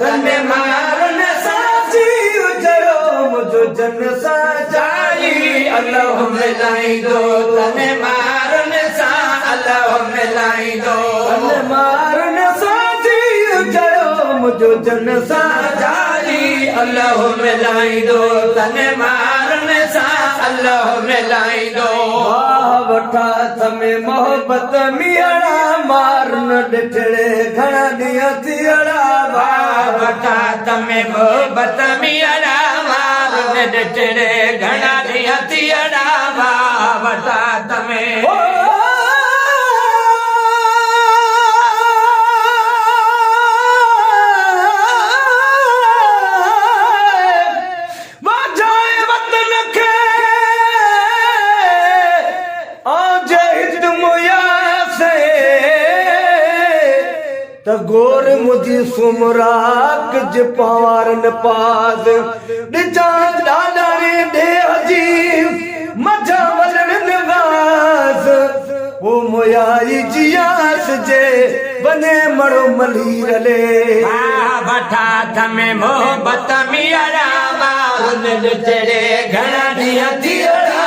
तने मारन साची उजड़ो मुझो जन सा जाई अल्लाह मिलाई दो तने मारन सा अल्लाह मिलाई दो तने मारन साची उजड़ो मुझो जन सा जाई अल्लाह मिलाई दो तने मारन सा अल्लाह मिलाई दो वठा तमे मोहब्बत मियाड़ा मारन डिठड़े घणा दिया थियड़ा वठा तमे मोहब्बत मियाड़ा मारन डिठड़े घणा दिया थियड़ा वठा तमे गोर मुझी सुमराक ज पारन पास डिजा डाडा दे हजी मजा वलन निवास वो मोयाई जियास जे बने मड़ो मलीर ले वठा थमे मोहब्बत मियाड़ा मारन डिठड़े घणा दिया थियड़ा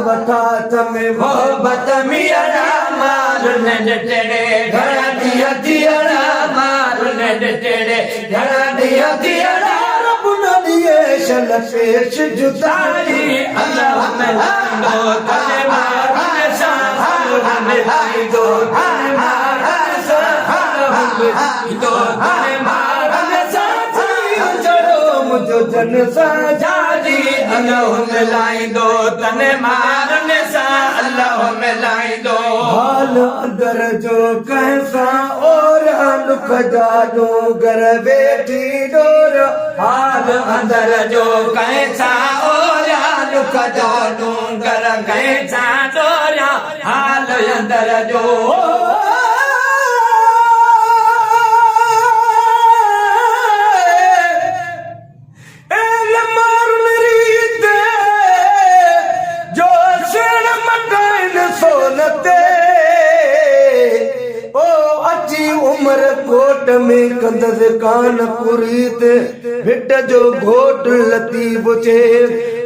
वठा थमे मोहब्बत मियाड़ा मारन डिठड़े घणा दिया थियड़ा मारन डिठड़े घणा दिया थियड़ा रब न दिए शन पेश जुदाई अल्लाह मिलाई दो तने मारन सा अल्लाह मिलाई दो तने मारन सा अल्लाह मिलाई दो तने मारन सा उजड़ो मुझो जन सा जाई अल्लाह मिलाई दो तने मारन सा अल्लाह मिलाई दो हाल अंदर जो कैसा और लुक जादू घर बैठी डोर हाल अंदर जो कैसा और लुक जादू घर कैसा डोर हाल अंदर जो घोट में कंदस कान पुरीत भिट जो घोट लती बुचे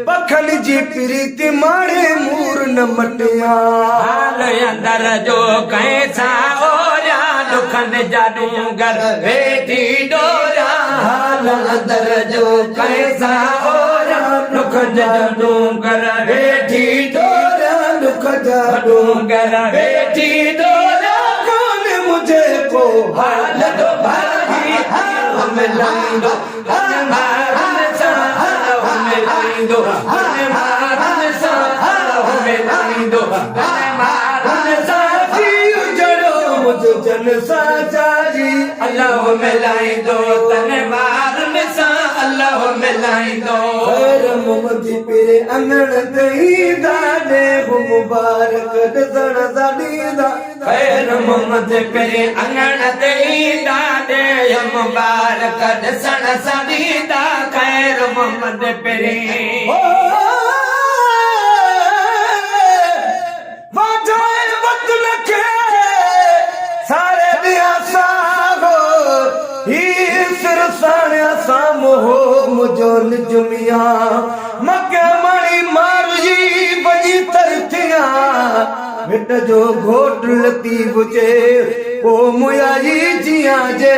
पखन जी प्रीत मारे मूर न मटिया हाल अंदर जो कैसा ओरा दुखन जादूगर वेठी डोरा हाल अंदर जो कैसा ओरा दुख जादूगर वेठी डोरा दुख जादूगर वेठी डोरा मुझे को हाल दो भाई हमें लाई दो हमें मारन सा हमें लाई दो हमें मारन सा हमें लाई दो हमें मारन सा जी उजड़ो मुझे जन सा जाई अल्लाह में लाई दो तने मारन सा अल्लाह में लाई दो खैर मोहम्मद पेरे अंगण दही दादे मुबारक दसण साडीदा खैर मोहम्मद पेरे अंगण दही दादे मुबारक दसण साडीदा खैर मोहम्मद पेरे वाजाए वतन के सारे दिया सागो ही सिर साण्या सामो हो मुझो निजुमिया मके मणी मारजी बजी तरथिया भिट जो घोट लती बुचे ओ मुयाई जिया जे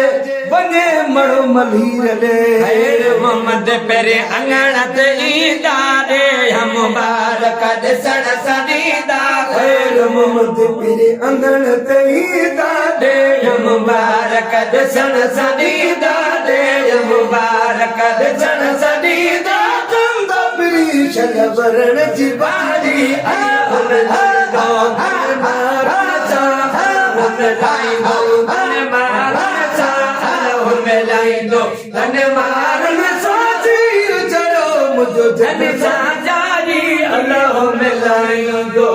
बने मड़ो मलीर ले खैर मोहम्मद पेरे अंगण ते ईदा रे हम मुबारक दसण सदीदा खैर मोहम्मद पेरे अंगण ते ईदा रे हम मुबारक दसण सदीदा रे मुबारक दसण सदीदा कंदा प्री शगवरण जी बाजी तने मारन साची उजड़ो मुझो जन सा जाई अल्लाह मिलाई दो।